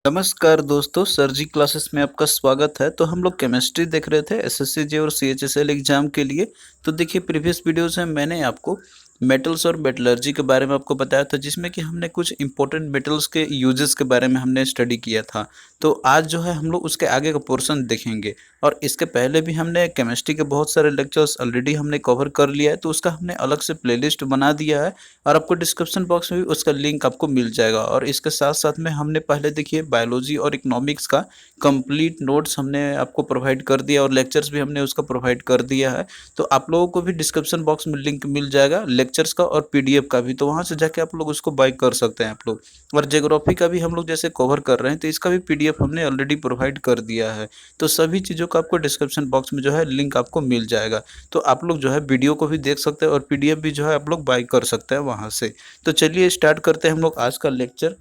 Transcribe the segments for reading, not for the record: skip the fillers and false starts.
नमस्कार दोस्तों, सर जी क्लासेस में आपका स्वागत है। तो हम लोग केमिस्ट्री देख रहे थे एसएससी और सीएचएसएल एग्जाम के लिए। तो देखिए प्रीवियस वीडियोस में मैंने आपको मेटल्स और मेटलर्जी के बारे में आपको बताया था, जिसमें कि हमने कुछ इंपॉर्टेंट मेटल्स के यूजेस के बारे में हमने स्टडी किया था। तो आज जो है हम लोग उसके आगे का पोर्शन देखेंगे। और इसके पहले भी हमने केमिस्ट्री के बहुत सारे लेक्चर्स ऑलरेडी हमने कवर कर लिया है, तो उसका हमने अलग से प्लेलिस्ट बना दिया है और आपको डिस्क्रिप्शन बॉक्स में भी उसका लिंक आपको मिल जाएगा। और इसके साथ साथ में हमने पहले देखिए बायोलॉजी और इकोनॉमिक्स का कंप्लीट नोट्स हमने आपको प्रोवाइड कर दिया और लेक्चर्स भी हमने उसका प्रोवाइड कर दिया है। तो आप लोगों को भी डिस्क्रिप्शन बॉक्स में लिंक मिल जाएगा लेक्चर्स का और पीडीएफ का भी, तो वहाँ से जाके आप लोग उसको बाय कर सकते हैं आप लोग। और ज्योग्राफी का भी हम लोग जैसे कवर कर रहे हैं, तो इसका भी पीडीएफ हमने ऑलरेडी प्रोवाइड कर दिया है। तो सभी चीज़ों का आपको डिस्क्रिप्शन बॉक्स में जो है लिंक आपको मिल जाएगा। तो आप लोग जो है वीडियो को भी देख सकते हैं और पीडीएफ भी जो है आप लोग बाय कर सकते हैं वहाँ से। तो चलिए स्टार्ट करते हैं हम लोग आज का लेक्चर।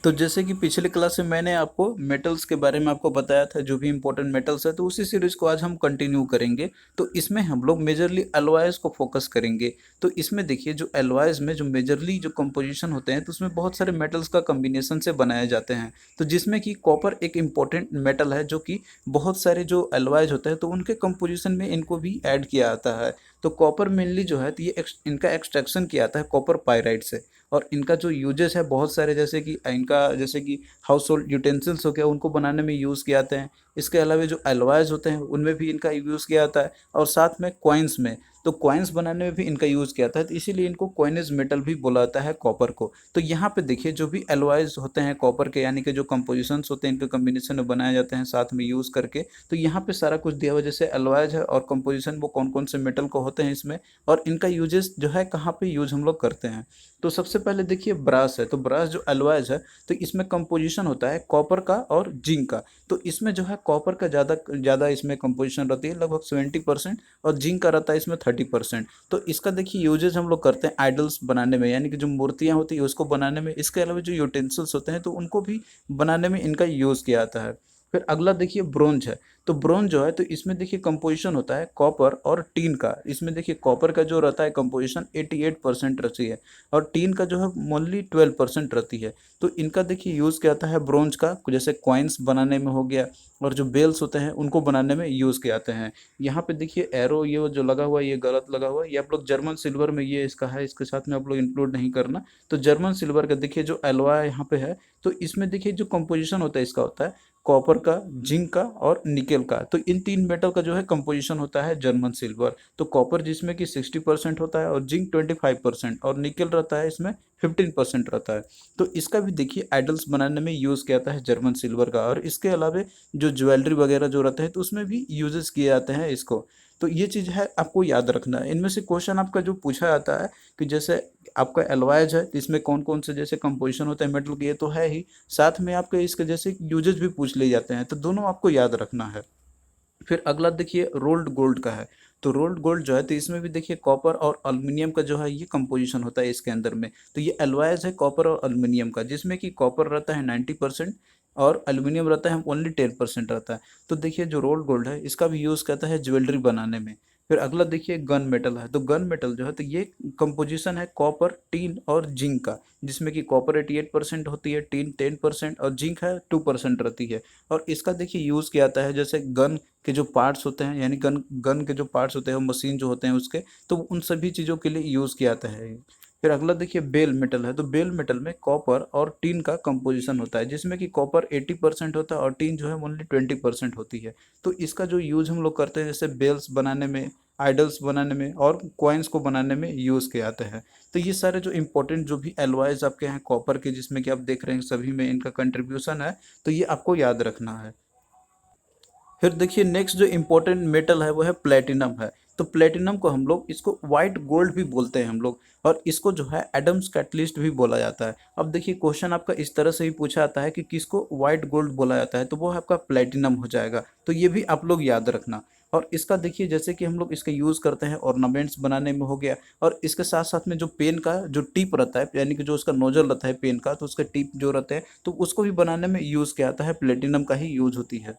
तो जैसे कि पिछले क्लास में मैंने आपको मेटल्स के बारे में आपको बताया था, जो भी इंपॉर्टेंट मेटल्स है, तो उसी सीरीज को आज हम कंटिन्यू करेंगे। तो इसमें हम लोग मेजरली एलॉयज को फोकस करेंगे। तो इसमें देखिए जो एलॉयज में जो मेजरली जो कंपोजिशन होते हैं, तो उसमें बहुत सारे मेटल्स का कम्बिनेशन से बनाए जाते हैं। तो जिसमें कि कॉपर एक इम्पॉर्टेंट मेटल है, जो कि बहुत सारे जो एलॉयज होते हैं तो उनके कंपोजिशन में इनको भी ऐड किया जाता है। तो कॉपर मेनली जो है, तो ये इनका एक्सट्रैक्शन किया जाता है कॉपर पायराइट से। और इनका जो यूजेस है बहुत सारे, जैसे कि इनका जैसे कि हाउस होल्ड यूटेंसिल्स हो गया, उनको बनाने में यूज़ किया जाते हैं। इसके अलावा जो एलॉयज होते हैं उनमें भी इनका यूज़ किया जाता है, और साथ में कॉइन्स में, तो कॉइन्स बनाने में भी इनका यूज़ किया जाता है। तो इसीलिए इनको कॉइनेज मेटल भी बोला जाता है कॉपर को। तो यहाँ पे देखिए जो भी एलॉयज होते हैं कॉपर के, यानी कि जो कंपोजिशंस होते हैं इनके कम्बिनेशन में बनाए जाते हैं साथ में यूज़ करके। तो यहाँ पे सारा कुछ दिया हुआ है, जैसे एलॉयज है और कंपोजिशन वो कौन कौन से मेटल को होते हैं इसमें, और इनका यूजेस जो है कहाँ पे यूज हम लोग करते हैं। तो सबसे पहले देखिए ब्रास है। तो ब्रास जो एलॉयज है, तो इसमें कंपोजिशन होता है कॉपर का और जिंक का। तो इसमें जो है कॉपर का ज़्यादा ज़्यादा इसमें कंपोजिशन रहती है, लगभग 70%, और जिंक का रहता है इसमें 30%। तो इसका देखिए यूजेज हम लोग करते हैं आइडल्स बनाने में, यानी कि जो मूर्तियाँ होती है उसको बनाने में। इसके अलावा जो यूटेंसिल्स होते हैं तो उनको भी बनाने में इनका यूज़ किया जाता है। फिर अगला देखिए ब्रोंज है। तो ब्रोंज जो है, तो इसमें देखिए कंपोजिशन होता है कॉपर और टीन का। इसमें देखिए कॉपर का जो रहता है कंपोजिशन 88% रहती है, और टीन का जो है ओनली 12% रहती है। तो इनका देखिए यूज़ क्या आता है ब्रोंज का, जैसे कॉइन्स बनाने में हो गया, और जो बेल्स होते हैं उनको बनाने में यूज़ किए जाते हैं। यहाँ पे देखिए एरो ये जो लगा हुआ है ये गलत लगा हुआ है, ये आप लोग जर्मन सिल्वर में ये इसका है, इसके साथ में आप लोग इंक्लूड नहीं करना। तो जर्मन सिल्वर का देखिए जो एलॉय यहाँ पे है, तो इसमें देखिए जो कंपोजिशन होता है इसका होता है कॉपर का, जिंक का और निकेल का। तो इन तीन मेटल का जो है कंपोजिशन होता है जर्मन सिल्वर। तो कॉपर जिसमें कि 60% होता है, और जिंक 25%, और निकेल रहता है इसमें 15% रहता है। तो इसका भी देखिए आइडल्स बनाने में यूज़ किया जाता है जर्मन सिल्वर का। और इसके अलावा जो ज्वेलरी वगैरह जो रहते हैं तो उसमें भी यूजेस किए जाते हैं इसको। तो ये चीज़ है आपको याद रखना है। इनमें से क्वेश्चन आपका जो पूछा जाता है कि जैसे आपका एलॉयज है तो इसमें कौन कौन से जैसे कंपोजिशन होता है मेटल की, ये तो है ही, साथ में आपके इसके जैसे यूजेस भी पूछ लिए जाते हैं, तो दोनों आपको याद रखना है। फिर अगला देखिए रोल्ड गोल्ड का है। तो रोल्ड गोल्ड जो है, तो इसमें भी देखिए कॉपर और एल्युमिनियम का जो है ये कंपोजिशन होता है इसके अंदर में। तो ये एलॉयज है कॉपर और एल्युमिनियम का, जिसमें कि कॉपर रहता है 90% और एल्युमिनियम रहता है ओनली 10% रहता है। तो देखिए जो रोल्ड गोल्ड है इसका भी यूज़ करता है ज्वेलरी बनाने में। फिर अगला देखिए गन मेटल है। तो गन मेटल जो है, तो ये कंपोजिशन है कॉपर, टीन और जिंक का, जिसमें कि कॉपर 88% होती है, टीन 10% और जिंक है 2% रहती है। और इसका देखिए यूज़ किया जाता है जैसे गन के जो पार्ट्स होते हैं, यानी गन गन के जो पार्ट्स होते हैं वो मशीन जो होते हैं उसके, तो उन सभी चीज़ों के लिए यूज़ किया जाता है। फिर अगला देखिए बेल मेटल है। तो बेल मेटल में कॉपर और टीन का कंपोजिशन होता है, जिसमें कि कॉपर 80% होता है और टीन जो है ओनली 20% होती है। तो इसका जो यूज़ हम लोग करते हैं जैसे बेल्स बनाने में, आइडल्स बनाने में और कॉइन्स को बनाने में यूज़ किए जाते हैं। तो ये सारे जो इंपॉर्टेंट जो भी एलॉयज आपके हैं कॉपर के, जिसमें कि आप देख रहे हैं सभी में इनका कंट्रीब्यूशन है, तो ये आपको याद रखना है। फिर देखिए नेक्स्ट जो इम्पोर्टेंट मेटल है वो है प्लेटिनम है। तो प्लेटिनम को हम लोग इसको वाइट गोल्ड भी बोलते हैं हम लोग, और इसको जो है एडम्स कैटलिस्ट भी बोला जाता है। अब देखिए क्वेश्चन आपका इस तरह से ही पूछा जाता है कि किसको वाइट गोल्ड बोला जाता है, तो वो आपका प्लेटिनम हो जाएगा। तो ये भी आप लोग याद रखना। और इसका देखिए जैसे कि हम लोग इसका यूज़ करते हैं ऑर्नामेंट्स बनाने में हो गया, और इसके साथ साथ में जो पेन का जो टिप रहता है, यानी कि जो उसका नोजल रहता है पेन का, तो उसका टिप जो रहता है तो उसको भी बनाने में यूज़ किया जाता है, प्लेटिनम का ही यूज़ होती है।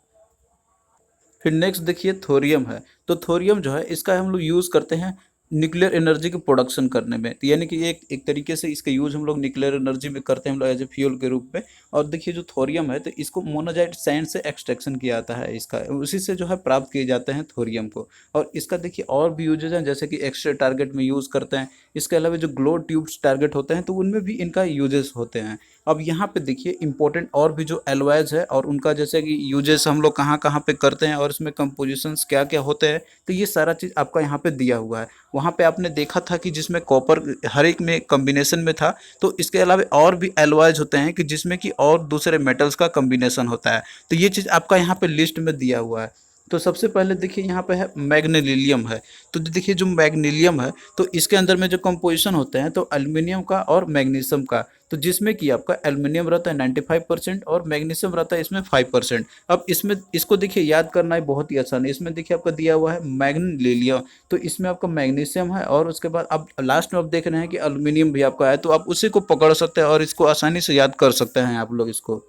फिर नेक्स्ट देखिए थोरियम है। तो थोरियम जो है इसका हम लोग यूज़ करते हैं न्यूक्लियर एनर्जी की प्रोडक्शन करने में। तो यानी कि ये एक तरीके से इसका यूज हम लोग न्यूक्लियर एनर्जी में करते हैं हम लोग एज ए फ्यूल के रूप में। और देखिए जो थोरियम है तो इसको मोनाजाइट सैंड से एक्सट्रैक्शन किया जाता है, इसका उसी से जो है प्राप्त किए जाते हैं थोरियम को। और इसका देखिए और भी यूजेज हैं, जैसे कि एक्सरे टारगेट में यूज़ करते हैं। इसके अलावा जो ग्लो ट्यूब्स टारगेट होते हैं तो उनमें भी इनका यूजेस होते हैं। अब यहाँ पे देखिए इंपॉर्टेंट और भी जो एलॉयज है और उनका जैसे कि यूजेस हम लोग कहाँ कहाँ पे करते हैं और इसमें कंपोजिशंस क्या क्या होते हैं, तो ये सारा चीज़ आपका यहाँ पे दिया हुआ है। वहाँ पे आपने देखा था कि जिसमें कॉपर हर एक में कॉम्बिनेशन में था, तो इसके अलावा और भी एलॉयज होते हैं कि जिसमें कि और दूसरे मेटल्स का कॉम्बिनेशन होता है। तो ये चीज़ आपका यहाँ पे लिस्ट में दिया हुआ है। तो सबसे पहले देखिए यहाँ पे है मैग्नीलियम है। तो देखिए जो मैग्नीलियम है तो इसके अंदर में जो कंपोजिशन होते हैं तो एल्युमिनियम का और मैग्नीशियम का। तो जिसमें कि आपका एल्युमिनियम रहता है 95% और मैग्नीशियम रहता है इसमें 5%। अब इसमें इसको देखिए याद करना है बहुत ही आसान है। इसमें देखिए आपका दिया हुआ है मैग्नीलियम, तो इसमें आपका मैग्नीशियम है और उसके बाद अब लास्ट में आप देख रहे हैं कि एल्युमिनियम भी आपका है, तो आप उसी को पकड़ सकते हैं और इसको आसानी से याद कर सकते हैं आप लोग इसको।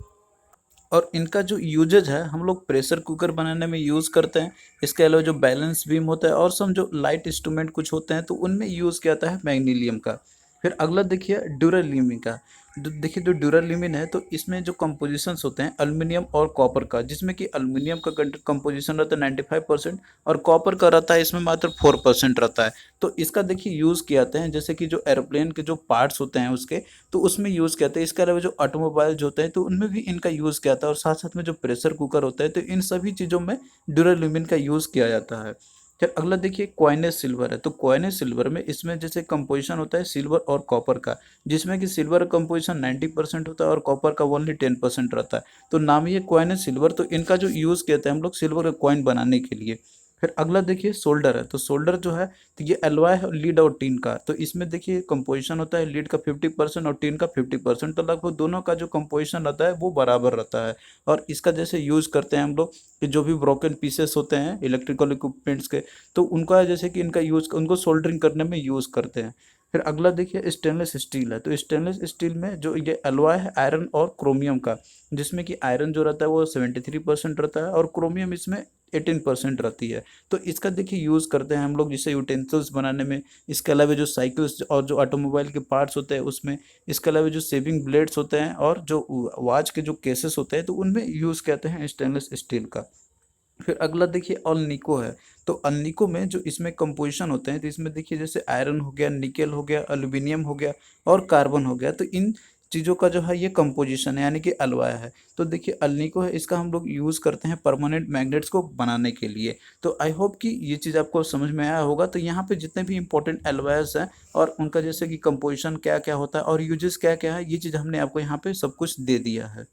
और इनका जो यूजेज है हम लोग प्रेशर कुकर बनाने में यूज़ करते हैं। इसके अलावा जो बैलेंस बीम होता है और सम जो लाइट इंस्ट्रूमेंट कुछ होते हैं तो उनमें यूज़ किया जाता है मैग्नीलियम का। फिर अगला देखिए ड्यूराल्यूमिन का। देखिए जो ड्यूराल्यूमिन है तो इसमें जो कंपोजिशंस होते हैं एल्युमिनियम और कॉपर का, जिसमें कि एल्युमिनियम का कंपोजिशन रहता है 95% और कॉपर का रहता है इसमें मात्र 4% रहता है। तो इसका देखिए यूज़ किया जाते हैं जैसे कि जो एरोप्लेन के जो पार्ट्स होते हैं उसके, तो उसमें यूज़ किया जाता है। इसके अलावा जो ऑटोमोबाइल जो होते हैं तो उनमें भी इनका यूज़ किया जाता है और साथ साथ में जो प्रेशर कुकर होता है तो इन सभी चीज़ों में ड्यूराल्यूमिन का यूज़ किया जाता है। फिर अगला देखिए क्वाइनेस सिल्वर है। तो क्वाइनेस सिल्वर में इसमें जैसे कंपोजिशन होता है सिल्वर और कॉपर का, जिसमें कि सिल्वर कंपोजिशन 90% होता है और कॉपर का ओनली 10% रहता है। तो नाम ही है क्वाइनेस सिल्वर। तो इनका जो यूज़ किया जाता है हम लोग सिल्वर का कॉइन बनाने के लिए। फिर अगला देखिए सोल्डर है। तो सोल्डर जो है तो ये एलॉय है लीड और टीन का। तो इसमें देखिए कंपोजिशन होता है लीड का 50% और टीन का 50%, तो लगभग दोनों का जो कंपोजिशन रहता है वो बराबर रहता है। और इसका जैसे यूज़ करते हैं हम लोग कि जो भी ब्रोकन पीसेस होते हैं इलेक्ट्रिकल इक्विपमेंट्स के, तो उनका जैसे कि इनका यूज़ उनको सोल्डरिंग करने में यूज़ करते हैं। फिर अगला देखिए स्टेनलेस स्टील है। तो स्टेनलेस स्टील में जो ये एलॉय है आयरन और क्रोमियम का, जिसमें कि आयरन जो रहता है वो 73% रहता है और क्रोमियम इसमें 18% रहती है। तो इसका देखिए यूज़ करते हैं हम लोग जैसे यूटेंसिल्स बनाने में। इसके अलावा जो साइकिल्स और जो ऑटोमोबाइल के पार्ट्स होते हैं उसमें। इसके अलावा जो शेविंग ब्लेड्स होते हैं और जो वॉच के जो केसेस होते हैं तो उनमें यूज़ करते हैं स्टेनलेस स्टील का। फिर अगला देखिए अल्निको है। तो अल्निको में जो इसमें कंपोजिशन होते हैं तो इसमें देखिए जैसे आयरन हो गया, निकेल हो गया, एल्यूमिनियम हो गया और कार्बन हो गया। तो इन चीज़ों का जो है ये कंपोजिशन है यानी कि अलवाय है। तो देखिए अल्निको है, इसका हम लोग यूज़ करते हैं परमानेंट मैग्नेट्स को बनाने के लिए। तो आई होप कि ये चीज़ आपको समझ में आया होगा। तो यहाँ पे जितने भी इंपॉर्टेंट एलवायस हैं और उनका जैसे कि कंपोजिशन क्या क्या होता है और यूजेस क्या क्या है, ये चीज़ हमने आपको यहाँ पे सब कुछ दे दिया है।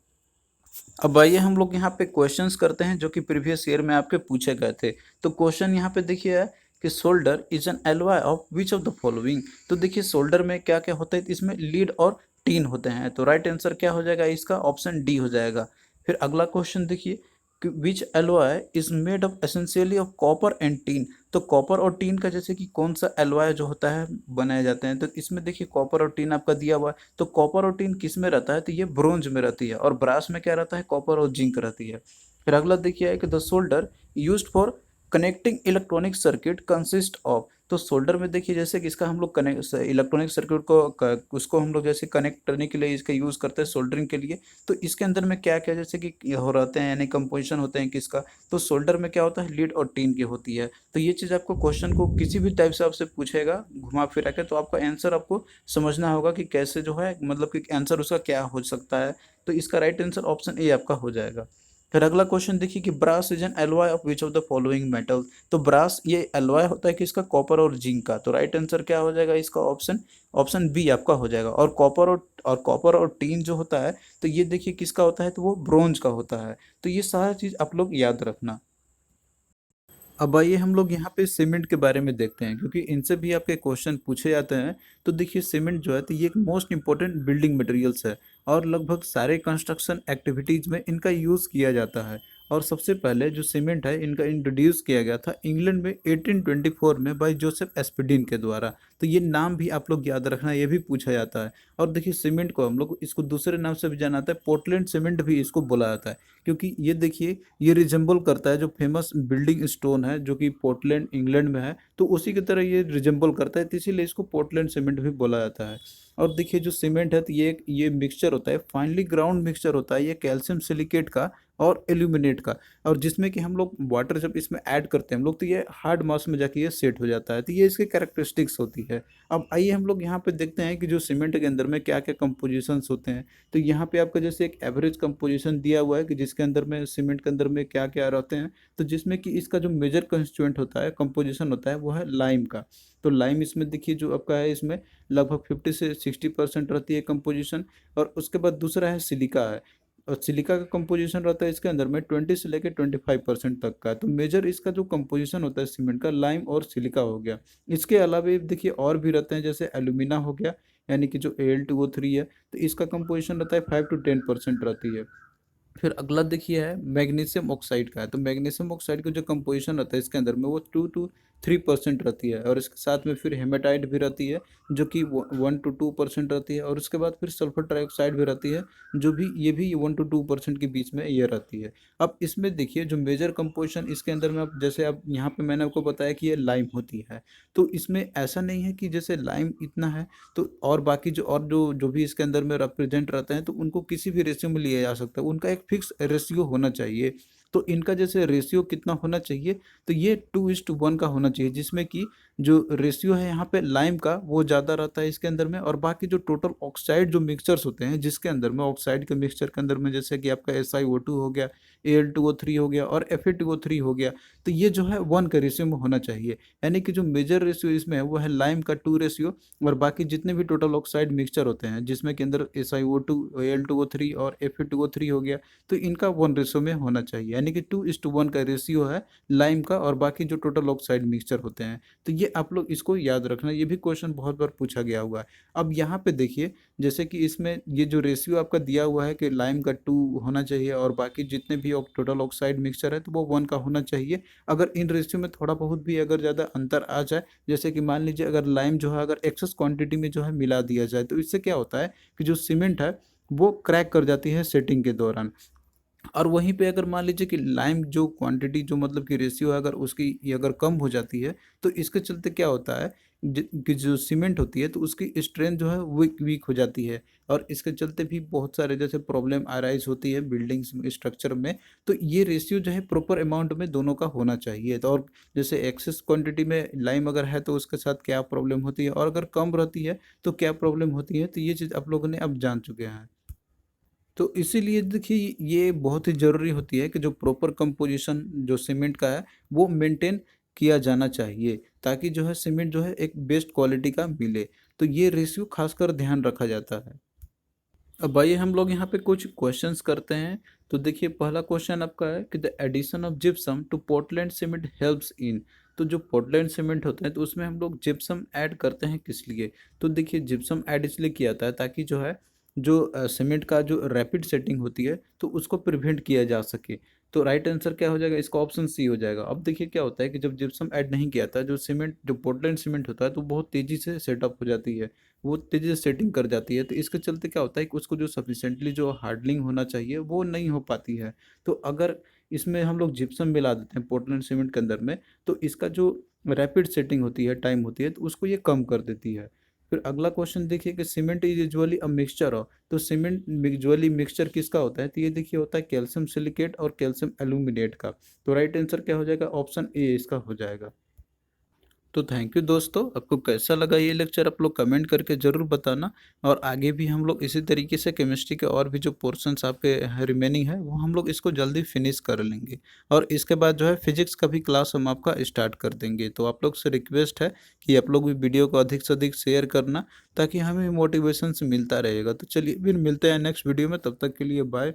अब आइए हम लोग यहाँ पे क्वेश्चंस करते हैं जो कि प्रीवियस ईयर में आपके पूछे गए थे। तो क्वेश्चन यहाँ पे देखिए है कि solder is an alloy of which of the following. तो देखिए सोल्डर में क्या क्या होता है, इसमें लीड और टीन होते हैं। तो राइट आंसर क्या हो जाएगा इसका, ऑप्शन डी हो जाएगा। फिर अगला क्वेश्चन देखिए कि which alloy is made of essentially of copper and tin. तो कॉपर और टीन का जैसे कि कौन सा एलॉय जो होता है बनाए जाते हैं, तो इसमें देखिए कॉपर और टीन आपका दिया हुआ है। तो कॉपर और टिन किस में रहता है, तो ये ब्रोंज में रहती है और ब्रास में क्या रहता है, कॉपर और जिंक रहती है। फिर अगला देखिए कि the solder used for connecting electronic circuit consist of. तो सोल्डर में देखिए जैसे कि इसका हम लोग कनेक्ट इलेक्ट्रॉनिक सर्किट को उसको हम लोग जैसे कनेक्ट करने के लिए इसका यूज़ करते हैं सोल्डरिंग के लिए। तो इसके अंदर में क्या क्या जैसे कि ये हो रहते हैं यानी कंपोजिशन होते हैं किसका, तो सोल्डर में क्या होता है लीड और टीन की होती है। तो ये चीज़ आपको क्वेश्चन को किसी भी टाइप से आपसे पूछेगा घुमा फिरा के, तो आपका आंसर आपको समझना होगा कि कैसे जो है मतलब कि आंसर उसका क्या हो सकता है। तो इसका राइट आंसर ऑप्शन ए आपका हो जाएगा। फिर अगला क्वेश्चन देखिए कि brass is an alloy of which of the following metal. तो ब्रास ये एलॉय होता है कि इसका कॉपर और जिंक का। तो राइट आंसर क्या हो जाएगा इसका, ऑप्शन ऑप्शन बी आपका हो जाएगा। और कॉपर और टीन जो होता है तो ये देखिए किसका होता है, तो वो ब्रोंज का होता है। तो ये सारा चीज़ आप लोग याद रखना। अब आइए हम लोग यहाँ पे सीमेंट के बारे में देखते हैं क्योंकि इनसे भी आपके क्वेश्चन पूछे जाते हैं। तो देखिए सीमेंट जो है तो ये एक मोस्ट इंपॉर्टेंट बिल्डिंग मटेरियल्स है और लगभग सारे कंस्ट्रक्शन एक्टिविटीज़ में इनका यूज़ किया जाता है। और सबसे पहले जो सीमेंट है इनका इंट्रोड्यूस किया गया था इंग्लैंड में 1824 में बाय जोसेफ एस्पेडिन के द्वारा। तो ये नाम भी आप लोग याद रखना, ये भी पूछा जाता है। और देखिए सीमेंट को हम लोग इसको दूसरे नाम से भी जाना जाता है, पोर्टलैंड सीमेंट भी इसको बोला जाता है, क्योंकि ये देखिए ये रिजेंबल करता है जो फेमस बिल्डिंग स्टोन है जो कि पोर्टलैंड इंग्लैंड में है, तो उसी की तरह ये रिजेंबल करता है, तो इसीलिए इसको पोर्टलैंड सीमेंट भी बोला जाता है। और देखिए जो सीमेंट है तो ये मिक्सचर होता है, फाइनली ग्राउंड मिक्सचर होता है ये कैल्शियम सिलिकेट का और एल्यूमिनेट का, और जिसमें कि हम लोग वाटर जब इसमें ऐड करते हैं हम लोग तो ये हार्ड मास में जाके ये सेट हो जाता है, तो ये इसकी कैरेक्टरिस्टिक्स होती है। अब आइए हम लोग यहाँ पे देखते हैं कि जो सीमेंट के अंदर में क्या क्या कंपोजिशंस होते हैं। तो यहाँ पे आपका जैसे एक एवरेज कंपोजिशन दिया हुआ है कि जिसके अंदर में सीमेंट के अंदर में क्या क्या रहते हैं, तो जिसमें कि इसका जो मेजर कंस्टिट्यूएंट होता है कंपोजिशन होता है वो है लाइम का। तो लाइम इसमें देखिए जो आपका है इसमें लगभग 50 से 60% रहती है कंपोजिशन। और उसके बाद दूसरा है सिलिका है, और सिलिका का कंपोजिशन रहता है इसके अंदर में 20 से लेकर 25% तक का। तो मेजर इसका जो कंपोजिशन होता है सीमेंट का लाइम और सिलिका हो गया। इसके अलावा भी देखिए और भी रहते हैं, जैसे एल्यूमिना हो गया, यानी कि जो Al2O3 है, तो इसका कंपोजिशन रहता है 5 to 10% रहती है। फिर अगला देखिए है मैग्नीशियम ऑक्साइड का है, तो मैग्नीशियम ऑक्साइड का जो कंपोजिशन रहता है इसके अंदर में वो 2 to 3% रहती है। और इसके साथ में फिर हेमेटाइट भी रहती है जो कि 1 to 2% रहती है। और उसके बाद फिर सल्फर ट्राइऑक्साइड भी रहती है जो भी ये भी 1 to 2% के बीच में ये रहती है। अब इसमें देखिए जो मेजर कंपोजिशन इसके अंदर में, अब जैसे अब यहाँ पे मैंने आपको बताया कि ये लाइम होती है, तो इसमें ऐसा नहीं है कि जैसे लाइम इतना है तो और बाकी जो भी इसके अंदर में रिप्रेजेंट रहते हैं तो उनको किसी भी रेशियो में लिया जा सकता है, उनका एक फिक्स रेशियो होना चाहिए। तो इनका जैसे रेशियो कितना होना चाहिए, तो ये 2:1 का होना चाहिए, जिसमें कि जो रेशियो है यहाँ पे लाइम का वो ज़्यादा रहता है इसके अंदर में। और बाकी जो टोटल ऑक्साइड जो मिक्सचर्स होते हैं जिसके अंदर में ऑक्साइड के मिक्सचर के अंदर में जैसे कि आपका SiO2 हो गया, Al2O3 हो गया और Fa2O3 हो गया, तो ये जो है 1 के रेशियो में होना चाहिए। यानी कि जो मेजर रेशियो इसमें है वो है लाइम का 2 रेशियो, और बाकी जितने भी टोटल ऑक्साइड मिक्सचर होते हैं जिसमें के अंदर SiO2, Al2O3 और Fa2O3 हो गया, तो इनका 1 रेशियो में होना चाहिए। यानी कि 2:1 का रेशियो है लाइम का और बाकी जो टोटल ऑक्साइड मिक्सचर होते हैं। तो ये आप लोग इसको याद रखना, ये भी क्वेश्चन बहुत बार पूछा गया हुआ है। अब यहाँ पे देखिए जैसे कि इसमें ये जो रेशियो आपका दिया हुआ है कि लाइम का 2 होना चाहिए और बाकी जितने भी टोटल ऑक्साइड मिक्सचर है तो वो 1 का होना चाहिए। अगर इन रेशियो में थोड़ा बहुत भी अगर ज़्यादा अंतर आ जाए, जैसे कि मान लीजिए अगर लाइम जो है अगर एक्सेस क्वांटिटी में जो है मिला दिया जाए, तो इससे क्या होता है कि जो सीमेंट है वो क्रैक कर जाती है सेटिंग के दौरान। और वहीं पे अगर मान लीजिए कि लाइम जो क्वांटिटी जो मतलब कि रेशियो है अगर उसकी ये अगर कम हो जाती है, तो इसके चलते क्या होता है कि जो सीमेंट होती है तो उसकी स्ट्रेंथ जो है वीक वीक हो जाती है। और इसके चलते भी बहुत सारे जैसे प्रॉब्लम अराइज होती है बिल्डिंग्स स्ट्रक्चर में। तो ये रेशियो जो है प्रॉपर अमाउंट में दोनों का होना चाहिए। तो और जैसे एक्सेस क्वांटिटी में लाइम अगर है तो उसके साथ क्या प्रॉब्लम होती है, और अगर कम रहती है तो क्या प्रॉब्लम होती है, तो ये चीज़ आप लोगों ने अब जान चुके हैं। तो इसीलिए देखिए ये बहुत ही ज़रूरी होती है कि जो प्रॉपर कंपोजिशन जो सीमेंट का है वो मेंटेन किया जाना चाहिए, ताकि जो है सीमेंट जो है एक बेस्ट क्वालिटी का मिले। तो ये रेशियो खासकर ध्यान रखा जाता है। अब आइए हम लोग यहाँ पे कुछ क्वेश्चंस करते हैं। तो देखिए पहला क्वेश्चन आपका है कि the addition of gypsum to Portland cement helps in. तो जो पोर्टलैंड सीमेंट होता है तो उसमें हम लोग जिप्सम ऐड करते हैं किस लिए। तो देखिए जिप्सम ऐड इसलिए किया जाता है ताकि जो है जो सीमेंट का जो रैपिड सेटिंग होती है तो उसको प्रिवेंट किया जा सके। तो राइट आंसर क्या हो जाएगा, इसका ऑप्शन सी हो जाएगा। अब देखिए क्या होता है कि जब जिप्सम ऐड नहीं किया था, जो सीमेंट जो पोर्टलैंड सीमेंट होता है तो बहुत तेज़ी से सेटअप हो जाती है, वो तेज़ी से सेटिंग कर जाती है। तो इसके चलते क्या होता है कि उसको जो सफिशेंटली जो हार्डनिंग होना चाहिए वो नहीं हो पाती है। तो अगर इसमें हम लोग जिप्सम मिला देते हैं पोर्टलैंड सीमेंट के अंदर में, तो इसका जो रैपिड सेटिंग होती है टाइम होती है तो उसको ये कम कर देती है। फिर अगला क्वेश्चन देखिए कि cement is usually a mixture of. तो सीमेंट यूजुअली मिक्सचर किसका होता है, तो ये देखिए होता है कैल्शियम सिलिकेट और कैल्शियम एल्यूमिनेट का। तो राइट आंसर क्या हो जाएगा, ऑप्शन ए इसका हो जाएगा। तो थैंक यू दोस्तों, आपको कैसा लगा ये लेक्चर आप लोग कमेंट करके ज़रूर बताना। और आगे भी हम लोग इसी तरीके से केमिस्ट्री के और भी जो पोर्शंस आपके रिमेनिंग है वो हम लोग इसको जल्दी फिनिश कर लेंगे। और इसके बाद जो है फिजिक्स का भी क्लास हम आपका स्टार्ट कर देंगे। तो आप लोग से रिक्वेस्ट है कि आप लोग भी वीडियो को अधिक से अधिक शेयर करना, ताकि हमें मोटिवेशन मिलता रहेगा। तो चलिए फिर मिलते हैं नेक्स्ट वीडियो में, तब तक के लिए बाय।